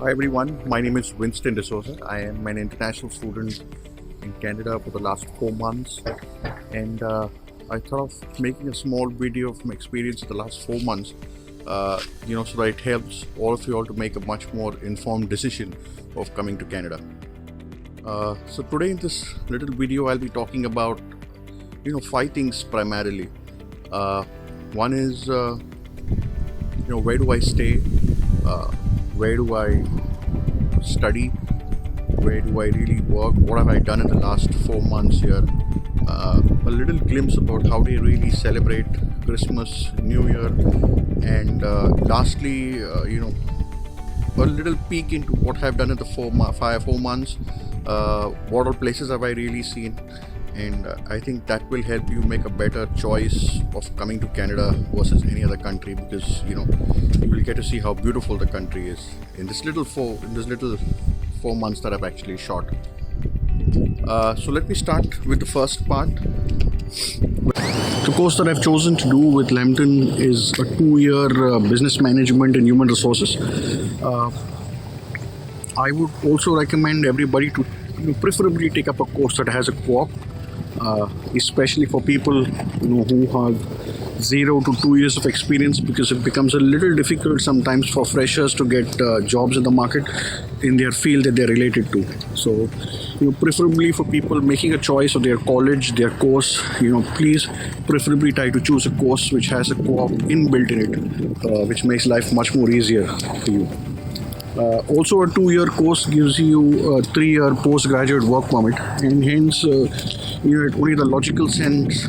Hi everyone, my name is Winston D'Souza. I am an international student in Canada for the last 4 months, and I thought of making a small video of my experience in the last 4 months, so that it helps all of you all to make a much more informed decision of coming to Canada. So today in this little video, I'll be talking about 5 things primarily. One is where do I stay, where do I study, where do I really work, what have I done in the last 4 months here, a little glimpse about how they really celebrate Christmas, New Year, and lastly a little peek into what I've done in the 4 months, what all places have I really seen, and I think that will help you make a better choice of coming to Canada versus any other country, because you will get to see how beautiful the country is in this little 4 months that I've actually shot. So let me start with the first part. The course that I've chosen to do with Lambton is a 2-year business management and human resources. I would also recommend everybody to preferably take up a course that has a co-op, especially for people who have 0 to 2 years of experience, because it becomes a little difficult sometimes for freshers to get jobs in the market in their field that they're related to. So preferably for people making a choice of their college, their course, please preferably try to choose a course which has a co-op inbuilt in it, which makes life much more easier for you. Also, a 2-year course gives you a 3-year postgraduate work permit, and hence it only the logical sense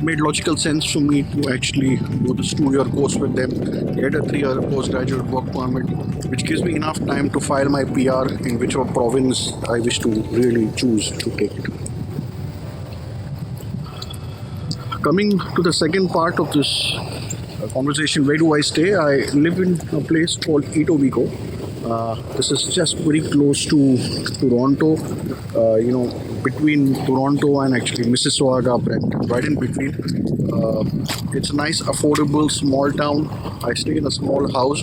made logical sense for me to actually do this 2-year course with them, get a 3-year postgraduate work permit, which gives me enough time to file my PR in whichever province I wish to really choose to take it. Coming to the second part of this conversation, where do I stay? I live in a place called Etobicoke. This is just very close to Toronto, between Toronto and actually Mississauga, right in between. It's a nice, affordable, small town. I stay in a small house.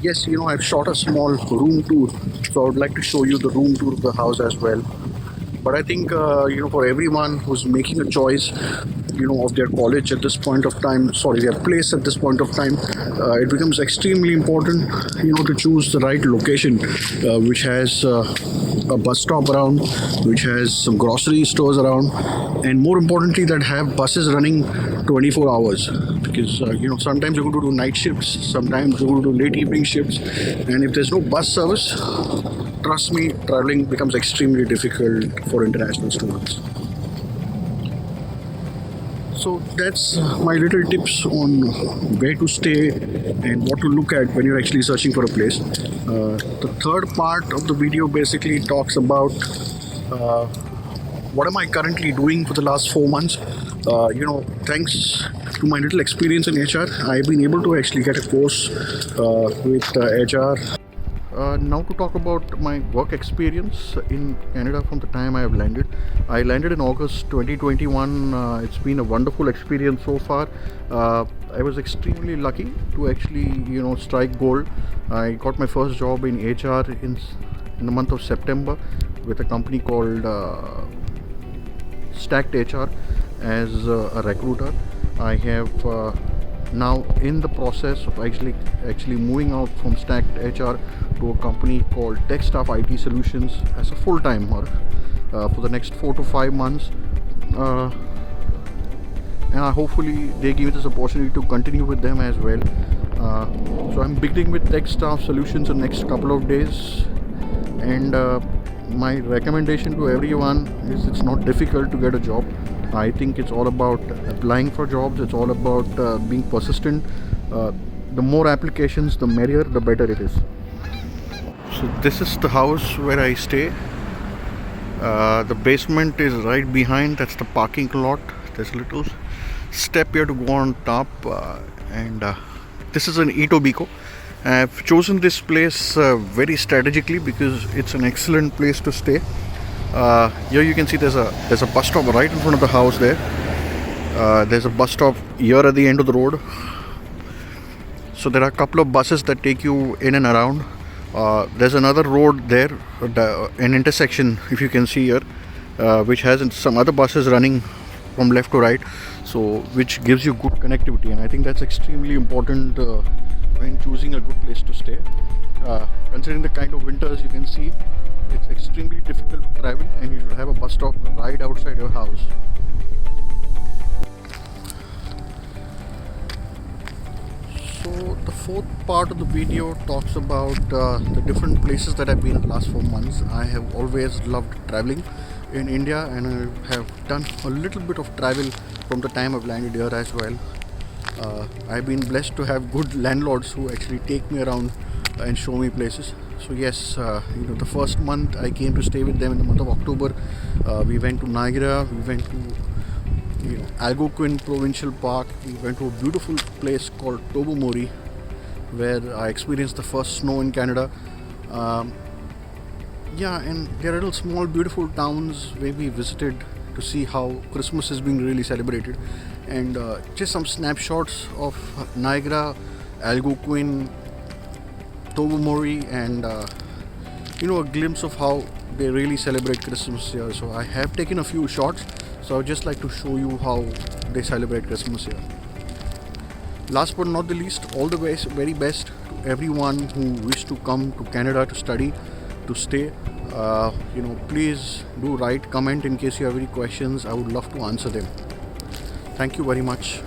Yes, I've shot a small room tour, so I would like to show you the room tour of the house as well. But I think, for everyone who's making a choice, of their college at this point of time, their place at this point of time, it becomes extremely important, to choose the right location, which has a bus stop around, which has some grocery stores around, and more importantly, that have buses running 24 hours. Because, sometimes you're going to do night shifts, sometimes you're going to do late evening shifts, and if there's no bus service, trust me, traveling becomes extremely difficult for international students. So that's my little tips on where to stay and what to look at when you're actually searching for a place. The third part of the video basically talks about what am I currently doing for the last 4 months. Thanks to my little experience in HR, I've been able to actually get a course with HR. Now to talk about my work experience in Canada from the time I have landed. I landed in August 2021. It's been a wonderful experience so far. I was extremely lucky to actually strike gold. I got my first job in HR in the month of September with a company called Stacked HR as a recruiter. I have now in the process of actually moving out from Stacked HR to a company called Tech Staff IT Solutions as a full-timer for the next 4 to 5 months, and hopefully they give me this opportunity to continue with them as well. So I'm beginning with Tech Staff Solutions in the next couple of days, and my recommendation to everyone is it's not difficult to get a job. I think it's all about applying for jobs. It's all about being persistent. The more applications, the merrier, the better it is. So this is the house where I stay. The basement is right behind. That's the parking lot. There's a little step here to go on top, and this is in Etobicoke. I've chosen this place very strategically because it's an excellent place to stay. Here you can see there's a bus stop right in front of the house there. There's a bus stop here at the end of the road. So there are a couple of buses that take you in and around. There's another road there, an intersection, if you can see here, which has some other buses running from left to right, so which gives you good connectivity, and I think that's extremely important when choosing a good place to stay. Considering the kind of winters, you can see it's extremely difficult to travel, and you should have a bus stop right outside your house. So the fourth part of the video talks about the different places that I've been in the last 4 months. I have always loved traveling in India, and I have done a little bit of travel from the time I've landed here as well. I've been blessed to have good landlords who actually take me around and show me places. So yes, the first month I came to stay with them in the month of October. We went to Niagara, we went to Algonquin Provincial Park, we went to a beautiful place called Tobermory, where I experienced the first snow in Canada. And there are little small beautiful towns where we visited to see how Christmas is being really celebrated, and just some snapshots of Niagara, Algonquin, Tobermory, and a glimpse of how they really celebrate Christmas here. So I have taken a few shots, so I would just like to show you how they celebrate Christmas here. Last but not the least, all the very best to everyone who wish to come to Canada to study, to stay. Please do write, comment in case you have any questions. I would love to answer them. Thank you very much.